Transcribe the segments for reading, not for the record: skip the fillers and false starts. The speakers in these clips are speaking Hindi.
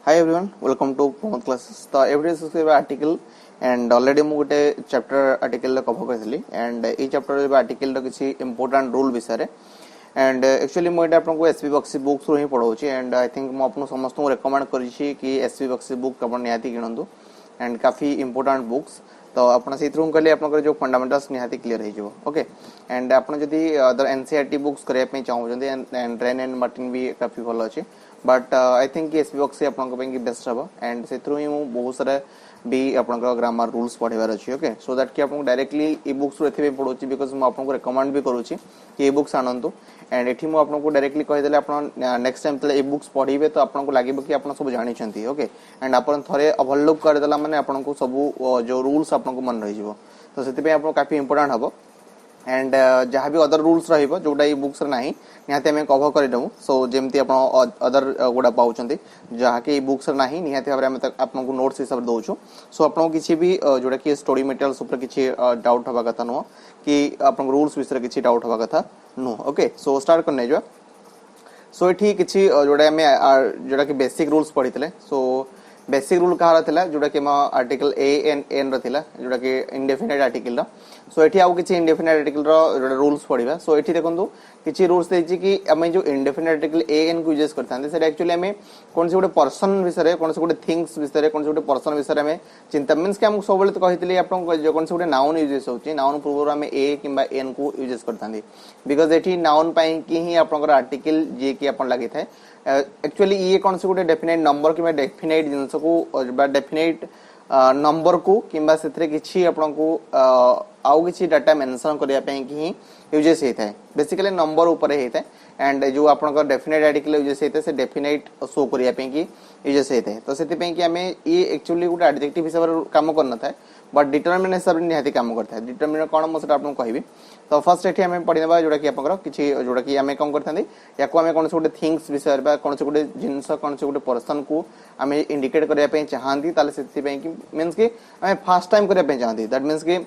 Hi everyone, welcome to Pramod classes. तो every day article and already मु गोटे chapter article रे cover करथली and ए chapter रे article रे किछि important rule विषय रे and actually मु एटा आपन को एसपी बक्सी बुक्स रो ही पढौची and I think मु आपन समस्त को recommend करिछि कि एसपी बक्सी बुक आपन निहाती किनंदु and काफी important books तो आपन से थ्रू करले आपन जो फंडामेंटल्स निहाती क्लियर हो जिवो ओके एंड आपन जदी अदर एनसीईआरटी बुक्स करे पे चाहू जंदी एंड रेन एंड मार्टिन भी काफी भलो अछि but I think SP Bakshi आपन को पे बेस्ट हबो एंड से थ्रू ही बहुत सारा भी आपन ग्रामर रूल्स पढेबार अछि ओके सो दैट कि आपन डायरेक्टली ई बुक्स रो एथिबे पढोची बिकॉज़ मु आपन को रिकमेंड भी करूची कि ई बुक्स आनंतु एंड एठी मु आपन को डायरेक्टली कहि देले आपन नेक्स्ट टाइम तले ई बुक्स पढिबे तो आपन को लागिबो कि आपन सब जानि छंती ओके एंड आपन थरे ओवरलुक कर देला माने आपन को सब जो रूल्स आपन को मन रहि जिवो तो सेति पे आपन काफी इंपोर्टेंट हबो एंड जहाँ भी अदर रूल्स रहिबो जोटा ई बुक्स रे नाही निहाते हमें कवर करि दमु सो जेमती आपण अदर गोडा पाउचंती जहाँ के ई बुक्स रे नाही निहाते हमरे हम आपन को नोट्स हिसाब दोछु सो आपन किछि भी जोटा कि स्टोरी मटेरियल्स ऊपर किछि डाउट हबा कथा नो कि आपन रूल्स विषय किछि डाउट हबा कथा नो ओके सो स्टार्ट करने जो सो एठी किछि जोटा हमें जोटा कि बेसिक रूल्स पढितले सो बेसिक रूल कहार थिला जोटा कि आर्टिकल ए एंड एन रथिला जोटा कि इंडेफिनाइट आर्टिकल रो सो एठी आउ किछि इंडेफिनाइट आर्टिकल रो जोटा रूल्स पढिबा सो एठी देखंतु किछि रूल्स देछि कि हमें जो इंडेफिनाइट आर्टिकल ए एन को यूज करथांते सेटा एक्चुअली हमें कोन से गोटे पर्सन विषय कोन से गोटे थिंग्स विषय कोन से गोटे पर्सन विषय हमें चिंता मींस कि हम सबले तो कहितली आपन जो कोन से गोटे नाउन यूज होछि नाउन पूर्व हमें ए किबा एन को यूज करथांते बिकॉज़ एठी नाउन पई कि ही आपन आर्टिकल जे कि आपन लागि थाए एक्चुअली ये कौन से गोटे डेफिनाइट नंबर कि डेफिनाइट जिनस को डेफिनाइट नंबर को किंबा सेथरे किछि आपन को आउ किछि डाटा मेंशन करिया पे कि यूजेस हेता है बेसिकली नंबर ऊपर हेता है एंड जो आपन का डेफिनाइट आर्टिकल यूजेस हेता से डेफिनाइट शो करिया पे कि यूजेस हेता है तो सेति पे कि हमें ये एक्चुअली गोटे एडजेक्टिव हिसाब काम करना था बट डिटरमिनेट हिसाब रे निहाती काम करता है डिटरमिनेट कोन म सेटा आपन कहबी तो फर्स्ट एठी हमें पढिनबा जोडा कि आपन किछि जोडा कि हमें काम करथांदी याको हमें कोन से गोटे थिंग्स विषय बा कोन से गोटे जिंस कोन से गोटे पर्सन को हमें इंडिकेट करिया पे चाहंदी ताले सेति पे कि मींस कि हमें फर्स्ट टाइम करिया पे चाहंदी दैट मींस कि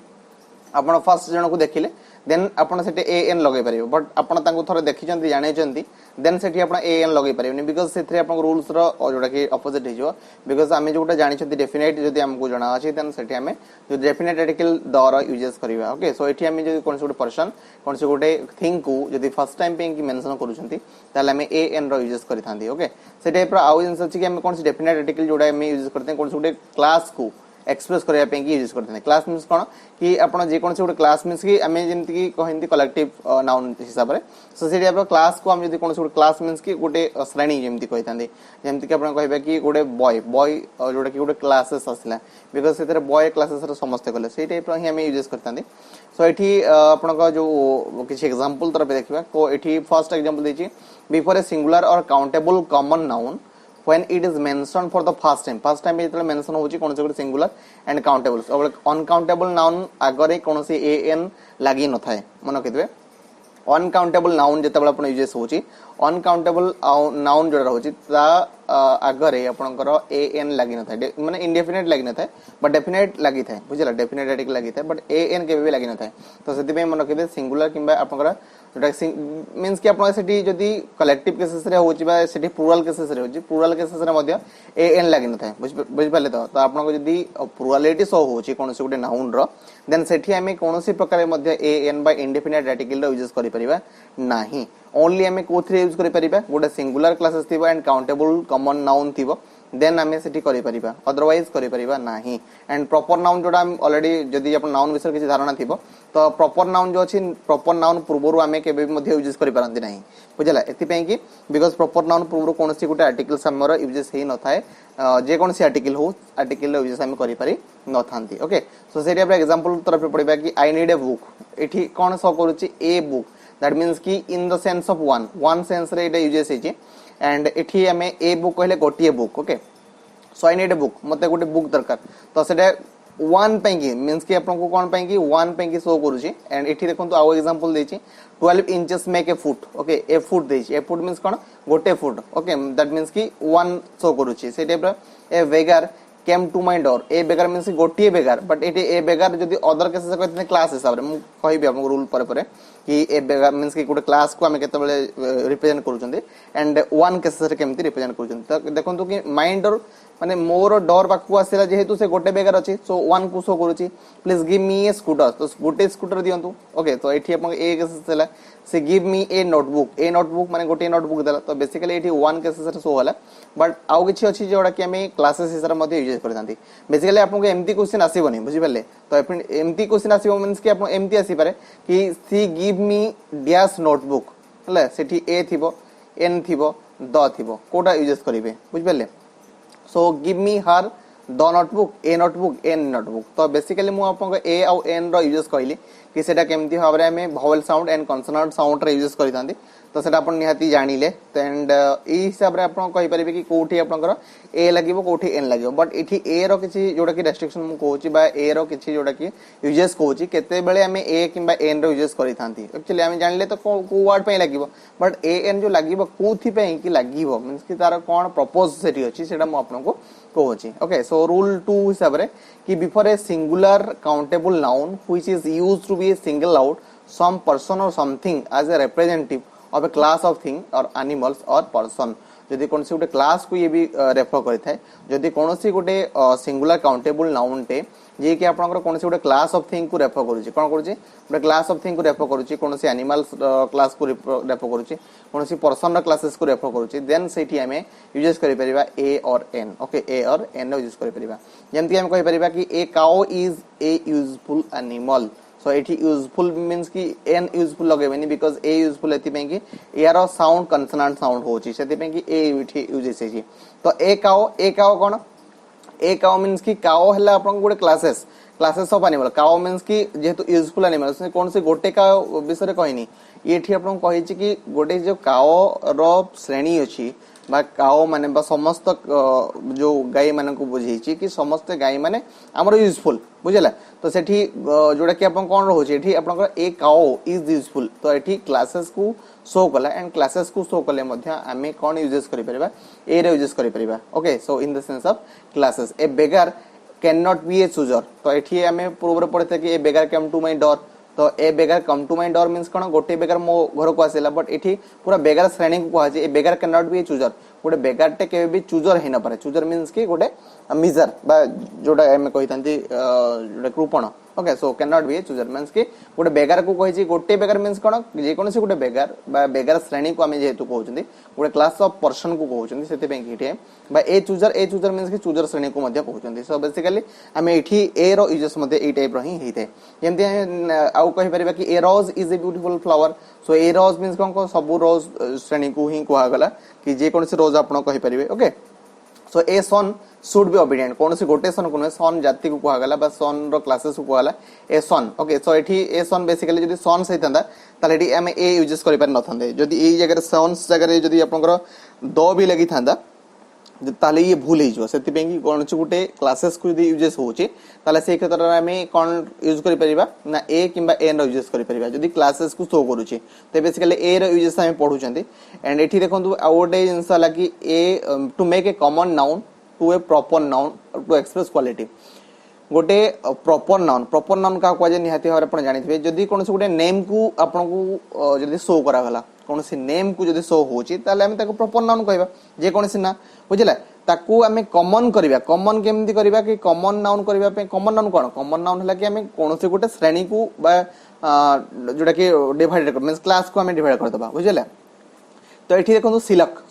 आपण फर्स्ट जण को देखिले देन आपण सेटे ए एन लगै परिबो बट आपण तांको थोरे देखिचंती जानेचंती देन सेठी आपण ए एन लगै परिबोनी बिकॉज़ सेथरे आपण रूल्स रो जोडा कि अपोजिट हिजो बिकॉज़ हमें जोटा जानिचंती डेफिनेट जदी हमको जणा अछि देन सेठी हमें जो डेफिनेट आर्टिकल द्वारा यूजेस करबा ओके सो एठी हमें जदी कोन से गोटे पर्सन कोन से गोटे थिंग को जदी फर्स्ट टाइम पे कि मेंशन करूचंती ताले हमें A N row uses करिथांती okay से टाइप रो आउ जिंस अछि कि हमें कोन से डेफिनेट आर्टिकल जोडा हमें यूज करते हैं कोन से गोटे क्लास को एक्सप्रेस करिया पे कि यूज करते हैं क्लास मींस कोन कि आपण जे कोन से गोटे क्लास मींस कि हमें जेंति कि कहंती कलेक्टिव नाउन हिसाब रे सो सेठी आपण क्लास को हम जदी कोन से गोटे क्लास मींस कि गोटे श्रेणी जेंति कहितांदी जेंति कि आपण कहबा कि गोटे बॉय जोडा कि गोटे क्लासेस असला बिकॉज़ सेतरे बॉय क्लासेस रे समस्त कले सेही टाइप रो ही हमें यूज करतांदी सो एठी आपण का जो किछ एग्जांपल तरफ देखिबा को एठी फर्स्ट एग्जांपल देछि बिफोर ए सिंगुलर और countable common noun when it is mentioned for the first time इतले मेंशन होची कोन से गोटे सिंगुलर एंड काउंटेबल अब अनकाउंटेबल नाउन आगरे कोन से ए एन लागि न थाए मन केतबे अनकाउंटेबल नाउन जेतबेला आपण यूजेस होची अनकाउंटेबल नाउन जोडा होची ता आगरे आपनकर ए एन लागि न थाए माने इंडेफिनेट लागि न थाए बट डेफिनेट लागि थाए बुझला डेफिनेट आर्टिकल लागि थाए बट ए एन केबे लागि न थाए तो सेति पे मन केबे सिंगुलर किबा आपनकर जोटा मींस कि आपण सेठी जदी कलेक्टिव केसेस रे होची बा सेठी प्लुरल केसेस रे होची प्लुरल केसेस रे मध्ये ए एन लागि न थाए बुझ पाले तो आपण को जदी प्लुरलिटी शो होची कोन से गोटे नाउन रो देन सेठी हमें कोनोसी प्रकार मध्ये A N bye indefinite article row use करि परिबा नाही ओनली हमें कोथरे यूज करि परिबा गोटे सिंगुलर क्लासेस थिबा एंड काउंटेबल कॉमन नाउन थिबो देन हमें सेठी करि परिबा अदरवाइज करि परिबा नाही एंड प्रॉपर नाउन जोडा हम ऑलरेडी जदी अपन नाउन विषय किछि धारणा थिबो तो प्रॉपर नाउन जो अछि प्रॉपर नाउन पूर्वरु हमें केबे मध्ये यूज करि परंती नाही बुझला एति पई कि बिकॉज़ प्रॉपर नाउन पूर्वरु कोनसी गोटे आर्टिकल समर यूजेस हे न थाए जे कोनसी आर्टिकल हो आर्टिकल यूजेस हम करि पारि न थांती ओके सो सेठी आपण एग्जांपल तरफ पढिबा कि आई नीड ए बुक एठी कोन सो करूची ए बुक दैट मींस कि in the sense of one sense रे इट यूजेस हे एंड एठी हमें ए बुक कहले गोटिए book okay so I need a book मते गोटे बुक दरकार तो सेटा वन पे की मींस कि आपन को कोन पे की वन पे की शो करूची एंड एठी देखंतु आउ एग्जांपल देछि 12 inches make a foot okay a foot देछि ए फुट मींस कोन गोटे फुट ओके दैट मींस कि वन शो करूची से type a beggar came to my door a beggar means गोटिए बेगार बट एटी ए बेगार जदी अदर केसेस कहते क्लास हिसाब रे मु कहबी आपन रूल परे परे कि ए बेगार मींस कि गोटे क्लास को हमें केते बेले रिप्रेजेंट करूछंदी एंड वन केसेस रे केमती रिप्रेजेंट करूछंदी त देखंतु कि माय डोर माने मोर डोर पाखु आसीला जेहेतु से गोटे बेगार अछि सो वन को शो करूची please give me A scooter तो गोटे स्कूटर दियंतु ओके तो एठी आपन ए केसेस हैला से गिव मी ए नोटबुक माने गोटे नोटबुक देला तो बेसिकली एठी वन केसेस रे शो होला बट आउ किछि अछि जोडा कि हमें क्लासेस हिसाब रे मध्ये यूज करथांती बेसिकली आपन को एमती क्वेश्चन आसीबनी बुझि परले तो एमती क्वेश्चन आसीबो मींस कि आपन एमती आसी पारे कि सी गिव मी डैश नोटबुक हले सेठी ए थिबो एन थिबो द थिबो कोडा यूज करिवे बुझि परले so give me her the notebook an notebook तो बेसिकली मु आपन ए आउ एन रो यूज कइली कि सेटा केमती भाबरे हमें vowel sound and consonant sound रे यूज करितांती तो सेटा अपन निहाती जानिले एंड ई हिसाब रे अपन कहि परिबे कि कोठी आपनकर ए लागिवो कोठी एन लागिवो बट इठी ए रो किछि जोडा कि रेस्ट्रिक्शन मु कहूची बा ए रो किछि जोडा कि यूजेस कहूची केते बेले हमें ए किबा एन रो यूजेस करितांती एक्चुअली हमें जानिले तो को वर्ड पे लागिवो बट ए एन जो लागिवो कोथि पे कि लागिवो मींस कि तार कोन प्रपोज सेठी अछि सेटा मु आपन को कहूची ओके सो रूल 2 हिसाब रे कि before a singular countable noun which is used to be a single out some person or something as a representative of a class of thing or animals or person जदि कोनसी गोटे क्लास को ये भी रेफर करि थाए जदि कोनसी गोटे सिंगुलर काउंटेबल नाउन टे जे कि आपनकर कोनसी गोटे क्लास ऑफ थिंग को रेफर करूची कोन करूची गोटे क्लास ऑफ थिंग को रेफर करूची कोनसी एनिमल्स क्लास को रेफर करूची कोनसी पर्सन र क्लासेस को रेफर करूची देन सेठी हमें यूज करि परिबा ए और एन ओके ए और एन यूज करि परिबा जेंति हम कहि परिबा कि a cow is a useful animal so एठी यूजफुल मींस कि एन यूजफुल लगेबेनी बिकॉज़ ए यूजफुल एति पे कि यार साउंड कंसोनेंट साउंड होची सेति पे कि ए एठी यूज छै तो ए काओ कोन ए काओ मींस कि काओ हला आपन गोटे क्लासेस ऑफ एनिमल काओ मींस कि जेहेतु यूजफुल एनिमल से कोन से गोटे काओ विषय रे कहिनी एठी आपन कहि छि कि गोटे जो काओ रो श्रेणी अछि बा काओ माने बा समस्त जो गाय माने को बुझै छि कि समस्त गाय माने हमर यूजफुल बुझला तो सेठी जोडा कि अपन कोन रहौ छि एठी अपन ए काओ इज यूजफुल तो एठी क्लासेस को शो कला एंड क्लासेस को शो कले मध्ये हमें कोन यूजेस करि परिबा ए रे यूजेस करि परिबा okay so in the sense of classes a beggar can not be a chooser तो एठी हमें पूर्व पढ़ते कि a beggar come to my door तो a beggar come to my door means कोन गोटे बेगर मो घर को आसेला बट एठी पूरा बेगर श्रेणी को कहा जे a beggar can not be a chooser गोटे बेगर टे केबे भी चूजर हेना पारे चूजर मींस कि गोटे मिजर बा जोडा हम कहितांती जोडा कृपण okay so can not be a chooser means कि गोटे बेगर को कहि जे गोटे बेगर मींस कोन जे कोन से गोटे बेगर बा बेगर श्रेणी को हमें जेहेतु कहउचंदी गोटे क्लास ऑफ पर्सन को कहउचंदी सेते पे किठे बा ए चूजर मींस कि चूजर श्रेणी को मध्ये कहउचंदी सो बेसिकली हमें एठी ए रो यूजेस मध्ये ए टाइप रो ही हेते जेंति आउ कहि परिबा कि a rose is a beautiful flower so a rose means कोन सब रोज श्रेणी को ही कहा गला कि जे कोन से रोज आपण कहि परिबे okay so a son should be obedient कोन से गोटे सन कोन सन जाति को कहा गला बा सन रो क्लासेस को कहला ए सन ओके सो एठी ए सन बेसिकली जदी सन सहितंदा ताले एठी हम ए यूजेस करि पार नथंदे जदी ए जगह सन्स जगह जदी आपनकर दो भी लगी थांदा ताले ये भूल ही जो सेति पे कि कोन से गोटे क्लासेस को जदी यूजेस होची ताले से क्षेत्र रे हम कोन यूज करि परिबा ना ए किबा एन रो यूजेस करि परिबा जदी क्लासेस को शो करूची ते बेसिकली ए रो यूजेस हम पढुचंदी एंड एठी देखंतु आउटे जिंसा लागी ए to make a common noun to a proper noun to express quality गोटे प्रॉपर नाउन का कोजे निहाती भाबरे आपण जानिथिबे जदी कोनसे गोटे नेम को आपण को जदी शो करा गला कोनसे नेम को जदी शो होची ताले हम ताको प्रॉपर नाउन कहबा जे कोनसे ना बुझला ताकू हमें कॉमन करबा कॉमन केमती करबा कि कॉमन नाउन करबा पे कॉमन नाउन कोन कॉमन नाउन हला कि हमें कोनसे गोटे श्रेणी को बा जोटा कि डिवाइड कर मींस क्लास को हमें डिवाइड कर दबा बुझला तो एठी देखो सिलक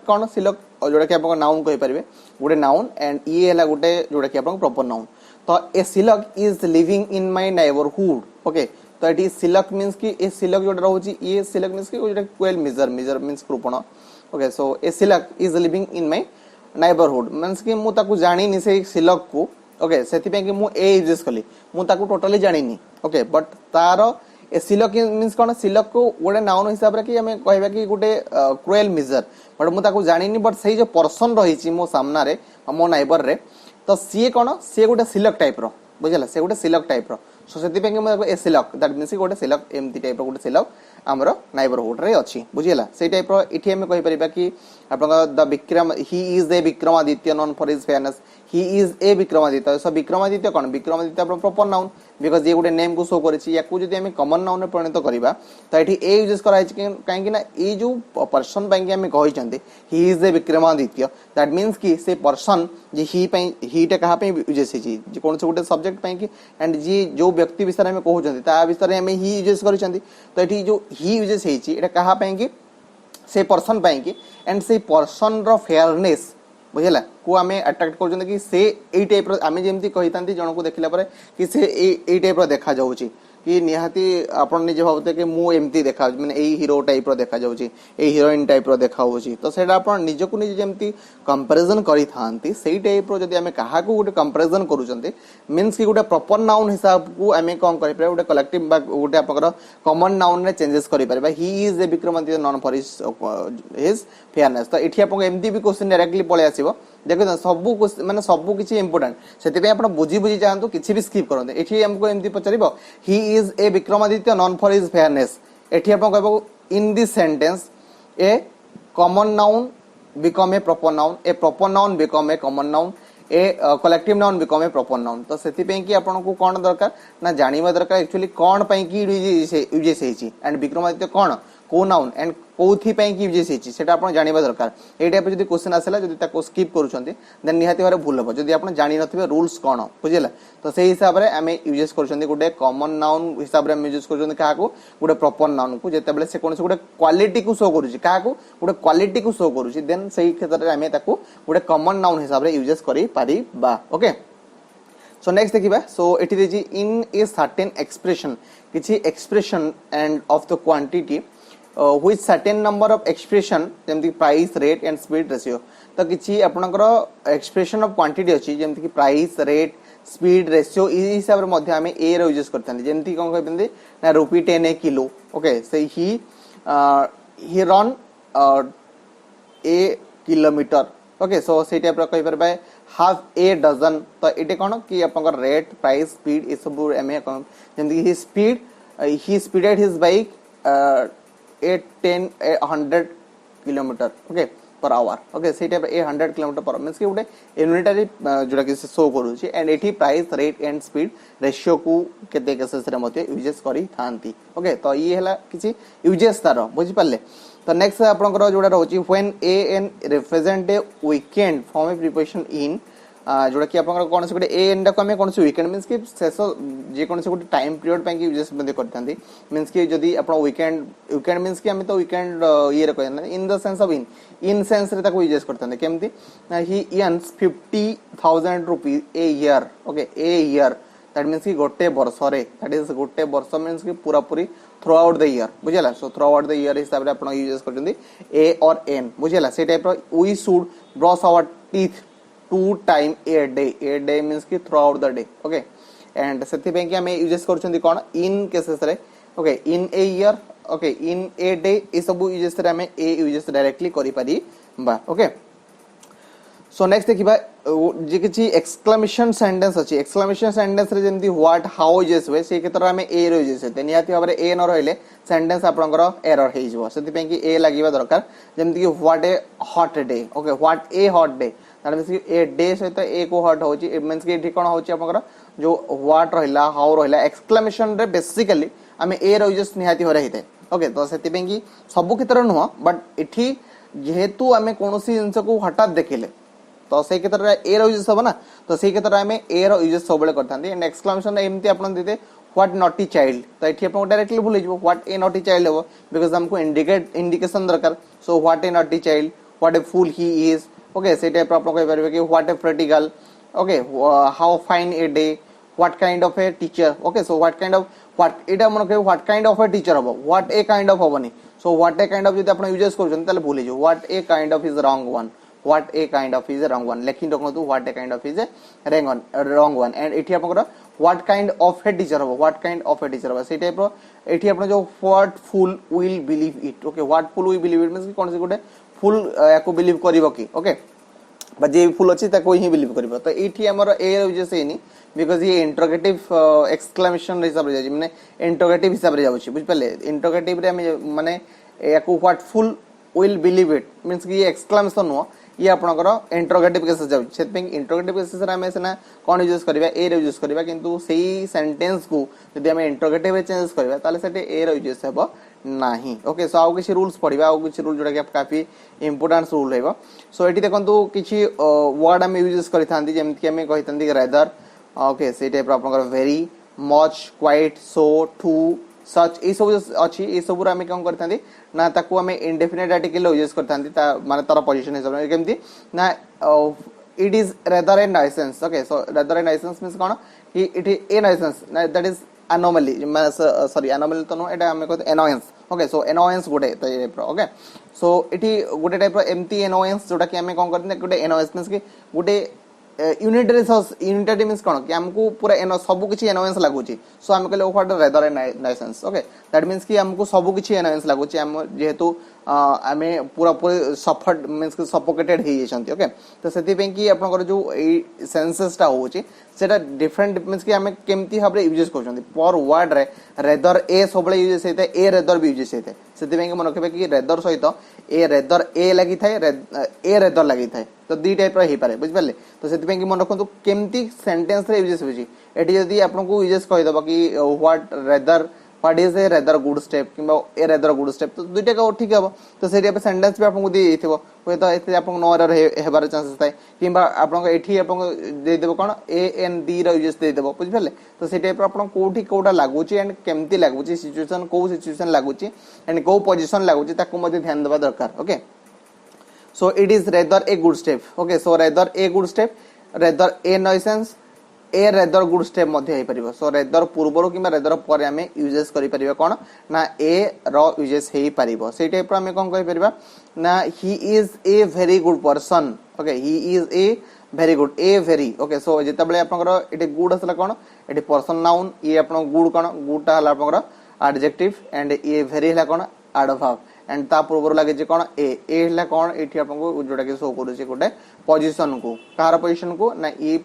कोन सिलक जोटा कि आपन नाउन कहि परिबे गोटे नाउन एंड ये हला गोटे जोटा कि आपन प्रॉपर नाउन तो a Shylock is living in my neighbourhood okay तो एटी सिलक मींस कि ए सिलक जोटा रहउची ये सिलक मींस कि जोटा क्वेल मिजर मींस कृपण okay so a Shylock is living in my neighbourhood means कि मु ताकू जानि नि से सिलक को ओके सेति पे कि मु ए यूज कली मु ताकू टोटली जानि नि ओके बट तारो ए सिलक मींस कोन सिलक को गोटे नाउन हिसाब रे कि हमें कहबा कि गोटे क्रुएल मिजर बट मु ताकू जानि नि बट सही जो पर्सन रहिची मो सामना रे मो नेबर रे तो सी कोन सी गोटे सिलक टाइप रो बुझला से गोटे सिलक टाइप रो सो सेति पे कि मु ए सिलक दैट मींस गोटे सिलक एमती टाइप रो गोटे सिलक आमर नाइबरहुड रे अछि बुझिला से टाइप रो इठी हम कहि परिबा कि आपन the Vikram he is a Vikramaditya known for his fairness he is a Vikramaditya so Vikramaditya कोन विक्रमादित्य आपन प्रॉपर नाउन बिकॉज़ ये गुटे नेम को शो करछि या को जदि हम कॉमन नाउन रे परिणत करबा त एठी ए यूज करा छि काहे कि ना ए जो पर्सन पई कि हम कहि छथि ही is a Vikramaditya that means कि से पर्सन जे ही पई ही टे कहा पई यूज छै जे कोन से गुटे सब्जेक्ट पई कि एंड जी जो व्यक्ति विषय में कहउ छथि ता विषय हम ही यूज करि छथि तो एठी जो ही यूज छै छि एटा कहा पई कि से पर्सन पई कि एंड से पर्सन रो फेयरनेस बुझला को आमे अट्रैक्ट कर कि से ए टाइप रो आमे जेमती कहितांती जण को देखिला परे कि से ए टाइप रो देखा जाउची कि निहाती आपण निजे भाबते कि मु एमती देखा माने ए हीरो टाइप रो देखा जाउची ए हीरोइन टाइप रो देखा होची तो सेटा आपण निजे को निजे जेमती कंपैरिजन करि थांती सेही टाइप रो जदी आमे काहा को गुटे कंपैरिजन करूचंती मींस कि गुटे प्रॉपर नाउन हिसाब को आमे कोन करि परबा गुटे कलेक्टिव बा गुटे आपकर कॉमन नाउन रे चेंजेस करि परबा he is a Vikramaditya known for his fairness तो एठी आपन एमती भी क्वेश्चन डायरेक्टली पळे आसीबो देखो सब माने सब किछि इंपोर्टेंट सेति पे आपण बुझी बुझी जांतु किछि भी स्किप करंते एठी हमको एमती पचरिबो he is a Vikramaditya known for his fairness एठी आपण कहबो in this sentence a common noun become a proper noun a proper noun become a common noun a collective noun become a proper noun तो सेति पे कि आपण को कोन दरकार ना जानिबा दरकार एक्चुअली कोन पई कि यूज सेछि एंड विक्रमादित्य कोन को नाउन एंड कोथि पई कि यूज सेछि सेटा आपण जानिबा दरकार ए टाइप जदी क्वेश्चन आसेला जदी ताको स्किप करूछंती देन निहाती भारे भूल हो जदी आपण जानि नथिबे रूल्स कोन बुझिला तो सेही हिसाब रे हमें यूज करछंती गुटे कॉमन नाउन हिसाब रे हम यूज करछंती का को गुटे प्रॉपर नाउन को जेते बेले से कोन से गुटे क्वालिटी को शो करूछि का को गुटे क्वालिटी को शो करूछि देन सेही क्षेत्र रे हमें ताको गुटे कॉमन नाउन हिसाब रे यूज करि पारिबा ओके सो नेक्स्ट देखिबा so it is in a certain expression किछि expression and of the quantity which certain number of expression जेमति price rate and speed ratio तो किछि आपनकर एक्सप्रेशन ऑफ क्वांटिटी अछि जेमति कि प्राइस रेट स्पीड रेशियो ई हिसाब रे मध्ये हमें ए रो यूज करथानी जेमति कोन कहबेंदी ना रुपी 10 ए किलो ओके से ही रन ए किलोमीटर ओके सो से टाइप रो कहि परबा हाफ ए डजन तो एटे कोन कि आपनकर रेट प्राइस स्पीड ए सब एमे जेमति he speeded his bike 100 kilometre okay per hour okay से टाइप 100 किलोमीटर पर मींस कि उडे यूनिटरी जोडा कि शो करू छी एंड एठी price rate and speed ratio को केते केसेस रे मते यूजेस करी थांती ओके तो ये हला किछि यूजेस तार बुझि पाले तो नेक्स्ट आपनकर जोडा रहउची when a an represent a weakened form a preposition in जोडा कि आपनकर कोन से गुटे ए एंड को हमें कोन से वीकेंड मींस कि शेष जे कोन से गुटे टाइम पीरियड पे कि यूजेस बंदे करथांती मींस कि जदी आपण वीकेंड मींस कि हमें तो वीकेंड ये रे कहना इन the sense of in sense रे ताको यूजेस करथांती केमती ही earns 50,000 rupees A year okay a year that means कि गोटे वर्ष रे दैट इज गोटे वर्ष मींस कि पूरा पूरी थ्रू आउट द ईयर बुझला so through out the year हिसाब रे आपण यूजेस करथांती ए और एन बुझला से टाइप रो we should brush our teeth 2 time a day means कि throughout the day okay and सेति पे कि हमें यूजेस करछंती कोन इन केसेस रे okay in a year okay in a day ए सब यूजेस रे हमें ए यूजेस डायरेक्टली करि पारी बा ओके सो नेक्स्ट देखिबा जे किछि एक्सक्लेमेशन सेंटेंस अछि एक्सक्लेमेशन सेंटेंस रे जेमति व्हाट हाउ यूजेस होय से केतर हमें ए रो यूजेस होते नियाती भाबरे ए न रहले सेंटेंस आपनकर एरर हे जबो सेति पे कि ए लागिबा दरकार जेमति कि what A hot day okay what A hot day that means कि ए डे सहित ए को हॉट होची इट मींस कि एठी कोन होची आपनकर जो व्हाट रहला हाउ रहला एक्सक्लेमेशन रे बेसिकली हमें ए रो यूजेस नियाती हो रहिते ओके तो सेति पे कि सब क्षेत्र न बट एठी जेहेतु हमें कोनोसी जिंस को हठात देखिले तो से क्षेत्र रे ए रो यूजेस हो ना तो से क्षेत्र रे हमें ए रो यूजेस सब बेले करथांती एंड एक्सक्लेमेशन एमती आपन देते व्हाट नॉटी चाइल्ड तो एठी आपन डायरेक्टली भूल जइबो व्हाट ए नॉटी चाइल्ड हो बिकॉज़ हमको इंडिकेशन दरकार so what a naughty child what a fool he is okay से टाइप आपन कहि परबे कि what a pretty girl okay how fine a day what kind of a teacher okay so what kind of what एटा मन कहि what kind of a teacher हो व्हाट ए काइंड ऑफ होबनी so what a kind of जदि आपन यूजेस करछन ताले भूल जइबो what a kind of is wrong one what a kind of is a wrong one लेकिन रखनु what a kind of is a wrong one and एठी आपन what kind of a teacher हो what kind of a teacher हो से टाइप रो एठी आपन जो what fool will believe it okay what fool will believe it means कोन से गोटे फुल याको बिलीव करबो की ओके जे फुल अच्छी ही बिलीव कर तो ये आमर ए यूजेस है बिकज ये इंटरोगेटिव एक्सक्लेमेशन हिसाब से माने इंटरोगेटिव हिसाब से जाउछि बुझिपाले इंटरोगेटिव रे हम माने याकू what fool will believe it means कि ये एक्सक्लेमेशन नो ये आपनकर इंटरोगेटिव केसेस जाउछि सेतपिंग इंटरोगेटिव केसेस रे हमें सेना कोन यूज करबा ए रे यूज करबा किंतु सेही सेंटेंस को यदि हम इंटरोगेटिव रे चेंज करबा ताले सेटे ए रे यूज हेबो नाही ओके सो आउ किछि रूल्स पढिबा आउ किछि रूल जोडा कि काफी इंपोर्टेंट रूल हेबो सो एटी देखंतु किछि वर्ड हम यूज करिथांती जेमति कि हम कहिथांती रेदर ओके से टाइप आपनकर very much quite so to such a सब अछि ए सब रे हम कोन करथांती ना ताकू हम इंडेफिनिट आर्टिकल यूज करथांती ता माने तार पोजीशन हिसाब रे केमति ना it is rather a nuisance okay so rather a nuisance means कोन कि it is a nuisance that is anomaly sorry anomaly तो नो एटा हम कहते annoyance ओके सो annoyance गोटे टाइप रो ओके सो इठी गोटे टाइप रो एम्प्टी annoyance जोटा कि हम कोन करते गोटे annoyance मींस कि गोटे यूनिटरी मींस कोन कि हमको पूरा सब किछि annoyance लागुची सो हम कहले what rather a nuisance okay that means कि हमको सब किछि annoyance लागुची हम जेहेतु आमे पूरा पूरा सफर्ड मींस कि सफोकेटेड हे जछंती ओके तो सेति पे कि आपनकर जो ए सेंसेस ता होची सेटा डिफरेंट मींस कि हमें केमती भाबरे यूज करछंती पर वर्ड रे रेदर ए सबले यूज हेते ए रेदर भी यूज हेते सेति पे कि मन रखबे कि रेदर सहित ए रेदर ए लागि थाए ए रेदर लागि थाए तो दी टाइप रे हे पारे बुझ पाले तो सेति पे कि मन रखंतु केमती सेंटेंस रे यूज होची एटी यदि आपनको यूज कहि दबा कि what rather what is a rather good step किबा ए रेदर गुड स्टेप तो दुईटा का ठीक हबो तो सेठी पे सेंटेंस भी आपको दे देथिबो होय तो एते आपको नो एरर हेबार चांसेस थाए किबा आपको एठी आपको दे देबो कोन A N D row use दे देबो बुझ पाले तो सेठी पे आपको कोठी कोटा लागुची एंड केमती लागुची सिचुएशन को सिचुएशन लागुची एंड को पोजीशन लागुची ताको मध्ये ध्यान देबा दरकार okay so it is rather a good step okay so rather a good step rather A nuisance A rather good step मध्ये हे परिबो सो रेदर पूर्वरो किबा रेदर परे हमें यूजेस करि परिबा कोन ना ए रो यूजेस हे परिबो सेही टाइप हमें कोन कहि परिबा ना he is a very good person okay he is a very good a very okay so जेतबले आपनकर एटे गुड असला कोन एटे पर्सन नाउन ये आपन गुड कोन गुड ता हला आपनकर एडजेक्टिव एंड ए वेरी हला कोन एडवर्ब एंड ता पूर्वर लागे जे कोन ए हला कोन एठी आपनको जोटा के शो करू छै गोटे पोजीशन को कार पोजीशन को ना ये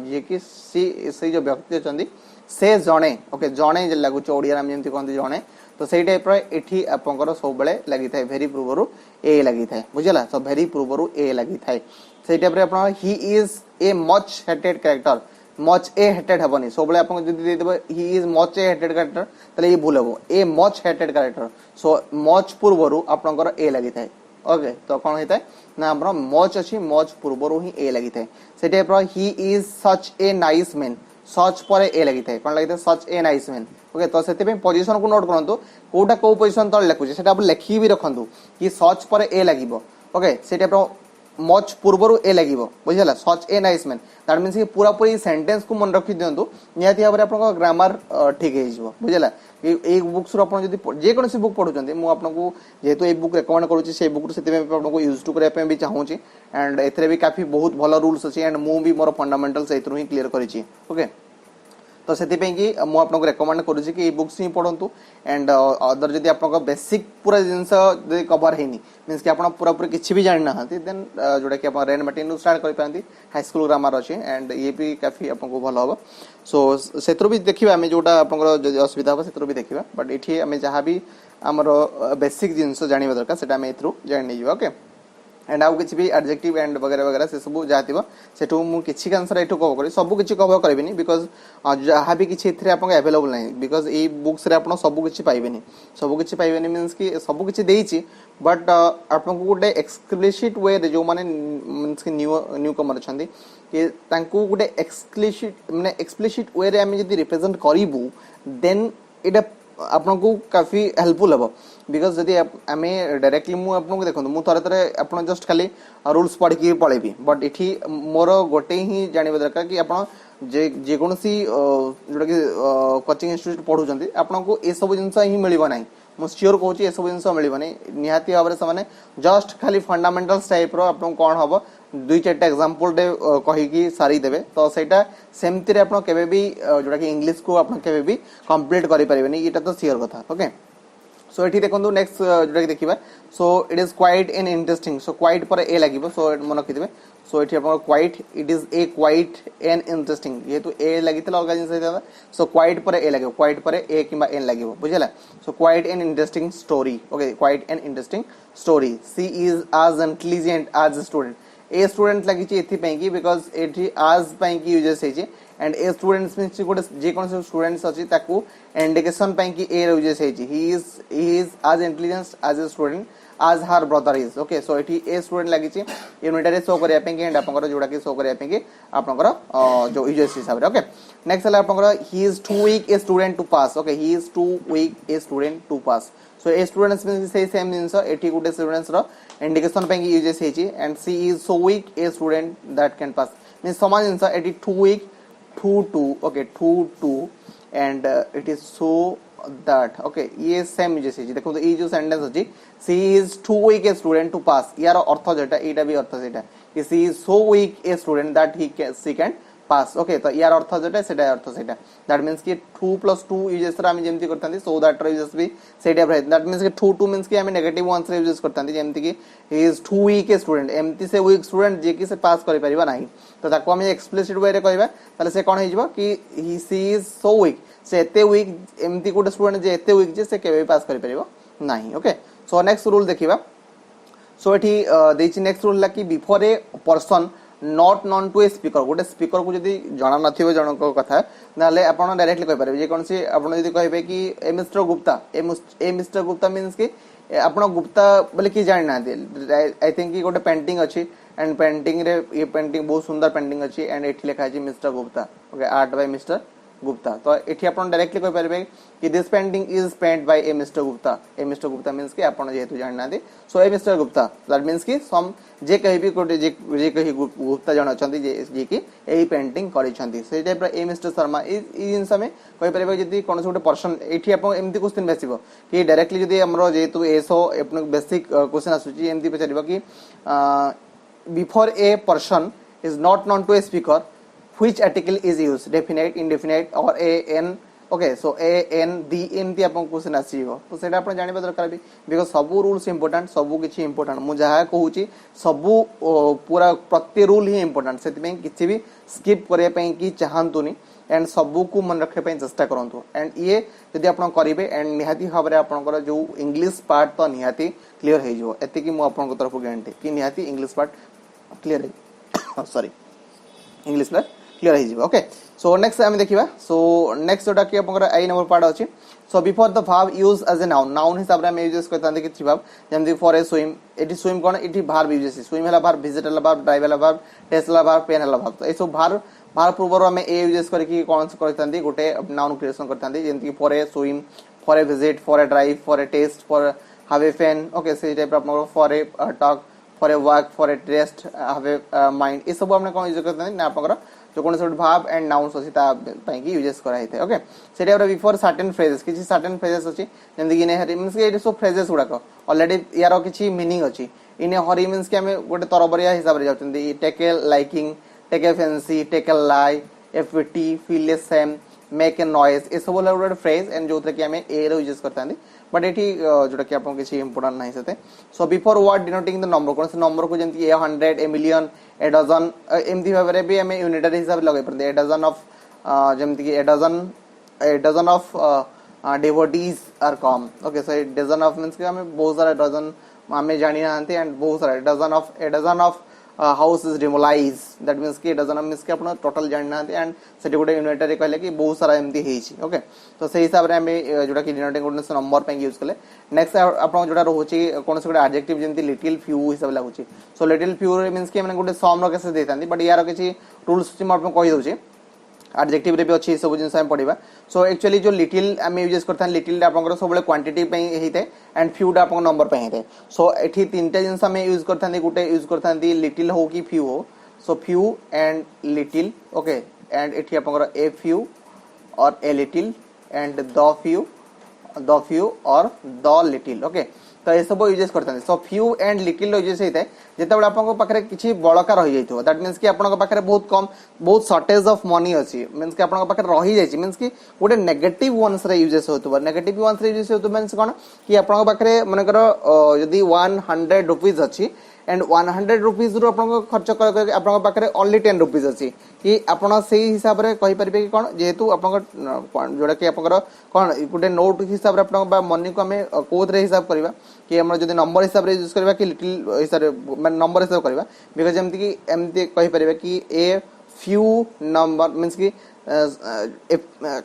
जे कि से जो व्यक्ति अछंदी से जणे ओके जणे जे लागु ओडिया नाम जेंति कोन जणे तो सेही टाइप रो एठी आपनकर सब बेले लागि थाए वेरी पूर्वरु ए लागि थाए बुझला सो वेरी पूर्वरु ए लागि थाए सेही टाइप रे आपन he is a much hated character much a hated हबनी सब बेले आपन जदी दे देबो he is much a hated character तले ये भूल हबो a much hated character so much पूर्वरु आपनकर ए लागि थाए ओके तो कोन हेता ना हमरो मच अछि मच पूर्वरु ही ए लागि थाए से टाइप रो he is such a nice man such पर ए लागि थाए कोन लागि थाए such a nice man okay तो सेते पे पोजीशन को नोट करंतु कोटा को पोजीशन तळ लेखु सेटा आप लेखि भी रखंतु कि सच पर ए लागिबो ओके से टाइप रो मच पूर्वरु ए लागिबो बुझला such a nice man that means कि पूरा पूरी सेंटेंस को मन रखि दियंतु नियाती भाबरे आपन ग्रामर ठीक हे जिवो बुझला कि एक बुक्स रो आपन जदी जे कोन से बुक पढुचंती मु आपनको जेहेतु एक बुक रेकमेंड करूची से बुक सेते में आपनको यूज टू करे पे भी चाहूची एंड एथरे भी काफी बहुत भलो रूल्स अछि एंड मु भी मोर फंडामेंटल्स एथरो ही क्लियर करिची ओके तो सेति पे कि मु आपनको रेकमेंड करूची कि ई बुक्स ही पढंतु एंड अदर जदी आपनको बेसिक पूरा जिंस जदी कवर हेनी मींस कि आपन पूरा पूरा किछि भी जानि ना हती देन जोडा कि आपन रेन मटेन स्टार्ट करि पांती हाई स्कूल ग्रामर अछि एंड ये भी काफी आपनको भलो हो सो सेतरो भी देखिबा हमें जोटा आपनको जदी असुविधा हो सेतरो भी देखिबा बट एठी हमें जहां भी हमरो बेसिक जिंस जानिबा दरकार सेटा हमें इथरो जानि नै ओके एंड आउ किछि भी एडजेक्टिव एंड वगैरह वगैरह से सब जातिबो सेठो मु किछि आंसर एठो कवर करी सब किछि कवर करबिनी बिकॉज़ जहां भी किछि इथरे आपन अवेलेबल नै बिकॉज़ ए बुक्स रे आपन सब किछि पाइबेनी मींस कि सब किछि देइछि बट आपन को गुटे एक्सप्लिसिट वे रे जो माने मींस कि न्यू कमर छंदी कि तांको गुटे एक्सप्लिसिट वे रे हम जदी रिप्रेजेंट करिवु देन एटा आपनको काफी हेल्पफुल हबो बिकॉज़ जदी आमे डायरेक्टली मु आपनको देखंतु मु थरे थरे आपन जस्ट खाली रूल्स पढ़ के पळेबी बट इठी मोर गोटे ही जानिबा दरकार कि आपन जे कोनसी जोटा कि कोचिंग इंस्टीट्यूट पढुचंती आपनको ए सब जिंस ही मिलिबो नाही मु श्योर कहूची ए सब जिंस मिलिबो नाही निहाती भाबरे समाने जस्ट खाली फंडामेंटल्स टाइप रो आपन कोन हबो दुई चारटा एग्जांपल दे कहि कि सारी देबे तो सेटा सेमति रे आपन केबे भी जोटा कि इंग्लिश को आपन केबे भी कंप्लीट करि परिबेनी एटा तो श्योर कथा ओके सो एठी देखंतु नेक्स्ट जोटा कि देखिबा so it is quite in interesting so quite पर ए लागिबो सो मन रखिदिबे सो एठी आपण quite it is A quite an interesting जेहेतु ए लागितला अलगा जिंस हेता सो क्वाइट पर ए लागिबो क्वाइट पर ए किबा एन लागिबो बुझला so quite an interesting story okay quite an interesting story she is as intelligent as a student a student लागि एथि पई की बिकॉज़ एथि आज पई की यूजेस हे एंड ए स्टूडेंट्स मींस गोटे जे कोन से स्टूडेंट्स अछि ताकू इंडिकेशन पई की ए यूजेस हे he is as intelligent as a student as her brother is okay so एठी ए स्टूडेंट लागि छि यूनिटरी शो करिया पे एंड आपनकर जोडा के शो करिया पे आपनकर जो यूजेस हिसाब रे ओके नेक्स्ट हला आपनकर he is too weak a student to pass okay he is too weak a student to pass so a students means से सेम जिंस एठी गुटे स्टूडेंट्स रो इंडिकेशन पे यूजेस हे छि and she is so weak a student that can pass means समान जिंस एठी too weak too okay too and it is so that okay ये सेम यूजेस है देखो तो ये जो सेंटेंस अछि she is too weak a student to pass यार अर्थ जेटा एटा भी अर्थ सेटा कि she is so weak a student that he can she can pass okay तो यार अर्थ जेटा सेटा अर्थ सेटा दैट मींस कि 2 + 2 यूजेस रा हम जेमति करथांती सो दैट रा यूजेस भी सेटा रहे दैट मींस कि 2 मींस कि हम नेगेटिव आंसर यूजेस करथांती जेमति कि he is too weak a student एमति से वीक स्टूडेंट जे कि से पास करि परिबा नाही तो ताको हम एक्सप्लिसिट वे रे कहबा ताले से कोन हेजबो कि ही सी इज सो वीक से एते वीक एमती गोटे स्टूडेंट जे एते वीक जे से केबे पास करि परिबो नाही ओके सो नेक्स्ट रूल देखिबा सो एठी देछि नेक्स्ट रूल ला कि before a person not known to a speaker गोटे स्पीकर को जदी जणा नथिबो जनक कथा नाले आपण डायरेक्टली कहि परिबे जे कोनसी आपण जदी कहबे कि ए मिस्टर गुप्ता ए मिस्टर गुप्ता मींस कि आपण गुप्ता बोले कि जानि ना आई थिंक कि गोटे पेंटिंग अछि एंड पेंटिंग रे ये पेंटिंग बहुत सुंदर पेंटिंग अछि एंड एठी लिखा अछि mister Gupta okay art by mister Gupta तो एठी आपण डायरेक्टली कहि परिबे कि this painting is paint by a mister Gupta means कि आपण जेहेतु जानना दे so a mister Gupta that means कि सम जे कहिबी कोटे जे कहि गुप्ता जण अछंती जे कि एही पेंटिंग करि छंती से टाइप रे ए मिस्टर शर्मा ई जिंस में कहि परिबे जदी कोन से गोटे पर्सन एठी आपण एमती क्वेश्चन बेसिबो कि डायरेक्टली जदी हमरो जेहेतु एसो अपन बेसिक क्वेश्चन आसुची एमती पचारिबो कि before a person is not known to a speaker which article is used definite indefinite or a n okay so a n the एमती आपन क्वेश्चन आसीबो तो सेटा आपन जानिबा दरकार भी बिकॉज़ सब रूल्स इंपोर्टेंट सब किछि इंपोर्टेंट मु जहा कहूची सब पूरा प्रति रूल ही इंपोर्टेंट सेति में किछि भी स्किप करे पई कि चाहंतुनी एंड सब को मन रखे पई चेष्टा करंतु एंड ये यदि आपन करिवे एंड निहाती भाबरे आपनकर जो इंग्लिश पार्ट तो निहाती क्लियर हे जो एति कि मु आपन को तरफ गारंटी कि निहाती इंग्लिश पार्ट क्लियर है सॉरी इंग्लिश पार्ट क्लियर है जीव ओके सो नेक्स्ट हम देखिबा सो नेक्स्ट जोटा कि आपनकर आई नंबर पार्ट अछि so before the verb use as a noun हिसाब रे हम यूज करतांते कि वर्ब जेमति फॉर ए स्विम एटी स्विम कोन एटी वर्ब यूज स्विम हला वर्ब विजिट हला वर्ब ड्राइव हला वर्ब टेस्ट हला वर्ब पेन हला वर्ब तो ए सब वर्ब पूर्व हम ए यूज करके कोन करतांते गोटे नाउन क्रिएशन करतांते जेमति for a swim for a visit for a drive for a test for have a pain okay से टाइप आपन for a talk for a work for a test have a mind ए सब हमने कोन यूज करतांते ना आपन जो कोन सोट वर्ब एंड नाउन्स अछि ता पई की यूजेस करा हिते ओके सेटा रे बिफोर सर्टेन फ्रेजेस किछि सर्टेन फ्रेजेस अछि जेंदि कि ने हरि मींस कि एटा सब फ्रेजेस गुडा को ऑलरेडी यार किछि मीनिंग अछि इने हरि मींस कि हमें गोटे तरबरिया हिसाब रे जाउतंदी take a liking take a fancy take a lift feel a shame make a noise ए सब गोटे फ्रेज एंड जोतरे कि हमें ए रे यूजेस करतांदी बट एठी जोटा कि आपन किछि इंपोर्टेंट नाही सते so before word denoting the number कोन से नंबर को जेंति ए 100 ए मिलियन ए डजन एमती भाबरे भी हमें यूनिटरी हिसाब लगाइ परते ए डजन ऑफ जेंति कि a dozen of devotees are come okay so a dozen of means कि हमें बहुत सारा डजन हमें जानि नांती एंड बहुत सारा dozen of house is demolish that means कि डजन मींस कि अपन टोटल जानि नांती एंड सेटी गोटे यूनिटरी कहले कि बहुत सारा एमती हेछि ओके तो से हिसाब रे हमें जोटा कि डिनोटिंग कोन नंबर पे यूज करले नेक्स्ट आपण जोटा रहउची कोन से गोटे एडजेक्टिव जेंति लिटिल फ्यू हिसाब लागुची सो लिटिल फ्यू मेंस कि हमने गोटे सम रो कैसे देतांती बट यार किछि रूल्स हम आपन कहि दउची एडजेक्टिव रे भी अछि सब जिंस हम पढिबा सो एक्चुअली जो लिटिल हम यूज करथान लिटिल आपन सब बळे क्वांटिटी पे हेते एंड फ्यू डा आपन नंबर पे हेते सो एठी तीनटा जिंस हम यूज करथान गुटे यूज करथान लिटिल हो कि फ्यू हो so few and little okay and एठी आपन ए फ्यू और a little and the few और द लिटिल ओके तो ये सब यूजेस करते so few and little uses होता है जिते आपको पाखे किसी बड़का रही जाइए दैट मीन्स कि आपको पाखे बहुत कम बहुत सर्टेज ऑफ मनी अच्छी मीन्स कि आपको पाखे रही जाइए मीन्स कि गोटे नेगेटिव वन्स यूजेस होता नेगेटिव वन्स यूजेस होता मीन्स कौन कि आपको पाखे मनकर जदि 100 रुपीज अच्छी एंड 100 रुपीज रु आपको खर्च कर आपको पाखे ओनली 10 रुपीज अच्छी कि आपड़ से हिसाब से कहींपर कि कौन जेहेतु आप जोटा कि आप कौन गोटे नोट हिसाब से आप मनी को आम कौन हिसाब करवा कि आम जब नंबर हिसाब से यूज करवा कि लिटिल हिसाब से नंबर हिसाब करवा बिकज एमती कि एमती कहींपर कि ए फ्यू नंबर मीन्स कि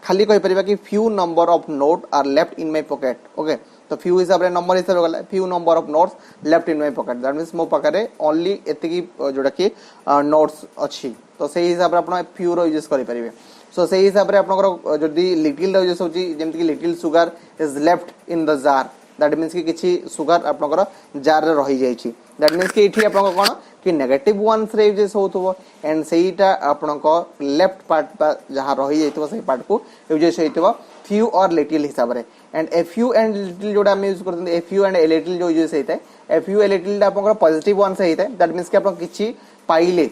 खाली कहींपर कि few number of note are left in my pocket okay तो फ्यू हिसाब से नंबर हिसाब से गला few number of notes left in my pocket that means मो पाखे ओनली एति जोटा कि नोट्स अच्छी तो से हिसाब से आप फ्यू रो यूज करेंगे सो से हिसाब से आपंकर जदि लिटिल यूज होमती कि little sugar is left in the jar that means कि किसी सुगार आपंकर जार रही जाइए दैट मीन्स कि ये आप कौन कि नेगेटिव वन्स यूजेस हो एंड सेटा आपंक लेफ्ट पार्ट जहाँ रही जाइए से पार्ट को यूजेस हो फ्यू और लिटिल हिसाब से and a few and little जोटा यूज करते a few and a little जो यूज होता है ए फ्यू ए लिटिल आप पॉजिटिव वन्स होता है दैट मीन्स कि आप किसी पाइले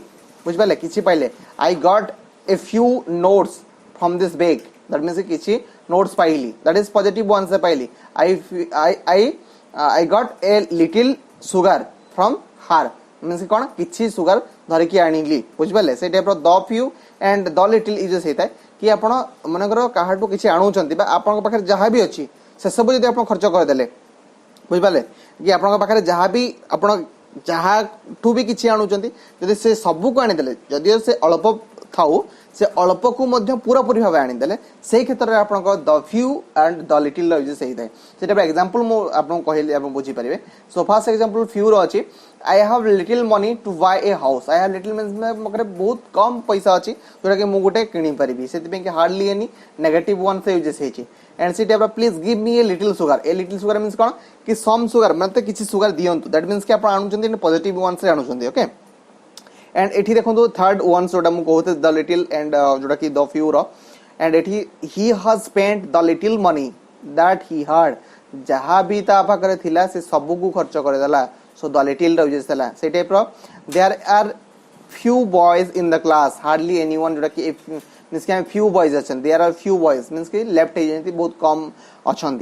बुझे किसी पाइले I got a few notes from this bag that means किसी नोट्स पाइली दैट इज पॉजिटिव वन्स पाइली I got a little sugar from her means कौन किसी सुगार धरिकी आनिली बुझे से type the few and the little uses होता है कि आप मनकर काहाठू किसी आणुचंती बा आपन पाखे जहाँ भी अच्छी से सब जब आप खर्च करदे बुझे कि आपन पाखे जहाँ भी आप जहाँ भी किसी आणुचंती जदि से सबको आनीदे जदिव से अल्प थाऊ से अल्प को पूरा पूरी भाव आनीदे से क्षेत्र में आप the few and the little uses होता है से एग्जांपल मुझे कहली आप बुझीपारे सो फर्स्ट एग्जांपल फ्यू रो अच्छी I have little money to buy a house I have little means मोरे बहुत कम पैसा अच्छी जोटा कि मुझे किणी पारि से हार्डली एनी नेगेटिव वन से यूजेस होती and see type please give me a little sugar means कौन कि सम सुगार मतलब किसी सुगार दिंतु दैट मीन्स कि आप आणुचंती पॉजिटिव वन से आणुचंती ओके एंड एठी देखो थर्ड वन्स जोटा मुझे कहते द लिटिल एंड जोटा कि द फ्यू रो एंड एठी he has spent the little money that he had जहाँ भी ता पाखरे थिला से सब को खर्च करदेला सो द लिटिल यूजेस है से type there are few boys in the class hardly anyone जोटा कि मीन्स कि फ्यू बॉयज अच्छे there are few boys means कि लेफ्ट हो बहुत कम अच्छा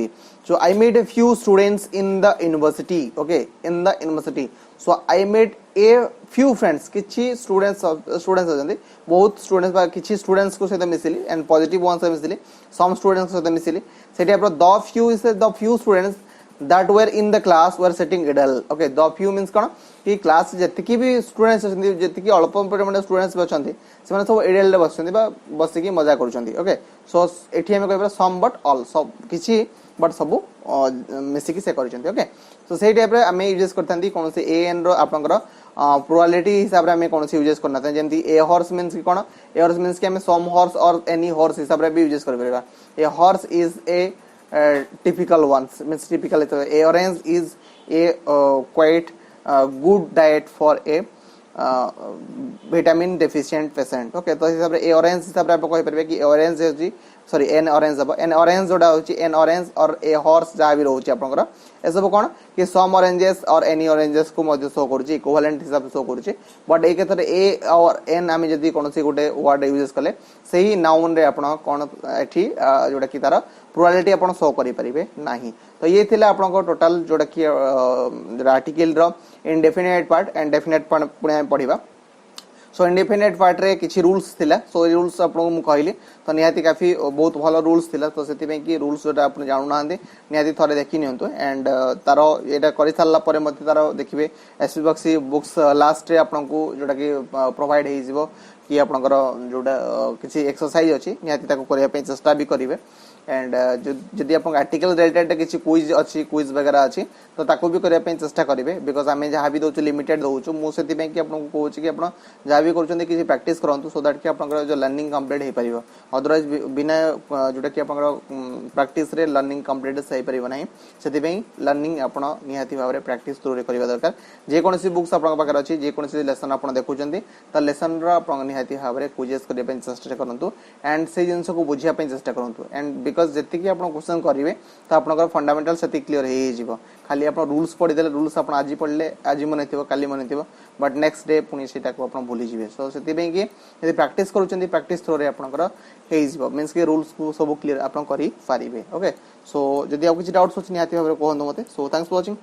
so I made a few students in the university okay in the university so I made a few friends किसी स्टूडेंट्स अच्छे बहुत स्टूडेंट्स किसी स्टूडेंट्स को सहित मिसिली एंड पॉजिटिव वन से मिसिली सम स्टूडेंट्स सहित मिसिली से type the few is the few students that were in the class were sitting idle okay the few means कौन कि क्लास जति भी स्टूडेंट्स अच्छे जति अल्प परिमाण स्टूडेंट्स भी अच्छा से सब इडल बस बसिकी मजा करुँच ओके सो ये आम कह सम बट ऑल सब किसी बट सब मिसिकी से कर ओके सो से टाइप आम यूजेस करते कौन से ए एन रपर प्रोबेबिलिटी हिसाब से आम कौन यूजेस करना जमी ए हॉर्स मीन्स कि कौन ए हॉर्स मीन्स कि आम सम हॉर्स और एनी हॉर्स हिसाब से भी यूजेस कर a horse is a typical ones means typical a orange is a quite good diet for a vitamin deficient patient okay तो हिसाब से ए ऑरेंज हिसाब से आप कहि परबे कि ऑरेंज है सॉरी एन ऑरेंज अब एन ऑरेंज जोड़ा होची एन ऑरेंज और ए हॉर्स जहाँ भी रोचे आपनकर ए सब कौन कि सम ऑरेंजेस और एनी ऑरेंजेस को मध्य शो करूची इक्विवेलेंट हिसाब से शो करूची बट ए क्षेत्र ए और एन आम जदि कौन सी गोटे वर्ड यूज कले सही नाउन रे आपण कौन एठी जोटा कि तार प्रोबेबिलिटी आपण शो करि परिबे नाही तो ये थिला आपन टोटल जोटा कि आर्टिकल रो indefinite part and definite part पुणे पढ़िबा सो इंडिपेंडेंट पार्ट रे किछि रूल्स थिला सो रूल्स आपको मु कहली तो निहाती काफी बहुत भलो रूल्स थिला तो सेति में कि रूल्स जोटा आपण जानु नांदे निहाती थरे देखि नियंतु एंड तारो एटा करि सारला परे मते तारो देखिबे एसपी बक्सी बुक्स लास्ट रे आपनको जोटा कि प्रोवाइड हे जिवो कि आपनकर जोटा किछि एक्सरसाइज अछि निहाती ताको करिया पे चेष्टा भी करिवे एंड जदि आप आर्टिकल रिलेटेड किसी क्विज अच्छी क्विज वगैरह अच्छी तो ताको भी करने चेष्टा करेंगे बिकज आम जहाँ भी दौर लिमिटेड दौचु मुझे कि आपको कहूँ कि आप जहाँ भी कर किसी प्राक्ट करूँ सो दैट कि आप जो लर्निंग कम्प्लीट हो पार अदरवाइज बिना जोटा कि आप प्राक्ट लर्निंग कम्प्लीट हो पार ना से लर्निंग आप निहाती भाव में प्राक्ट थ्रू करवा दरकार जेकोसी बुक्स आप अच्छी जेकोसी लेसन आप देखुं तो लेसन निहाती भाव में क्विजेस करने चेष्टा करूँ एंड से जिन को बुझापी चेष्टा करूँ एंड बिकॉज जति कि आपण क्वेश्चन करिवे तो आपनकर फंडामेंटल सेति क्लियर हे जिवो खाली आपण रूल्स पढि देले रूल्स आपण आज पढले आज मन थिबो काली मन थिबो बट नेक्स्ट डे पुनी सेटा को आपण भूली जिवे सो सेति बें कि यदि प्रैक्टिस करूचंदी प्रैक्टिस थ्रो रे आपनकर हे जिवो मींस कि रूल्स को सब क्लियर आपण करि पारिबे ओके सो जदि आप किछि डाउट्स अछि निहाती भाबरे कहंदो मते सो थैंक्स फॉर वाचिंग।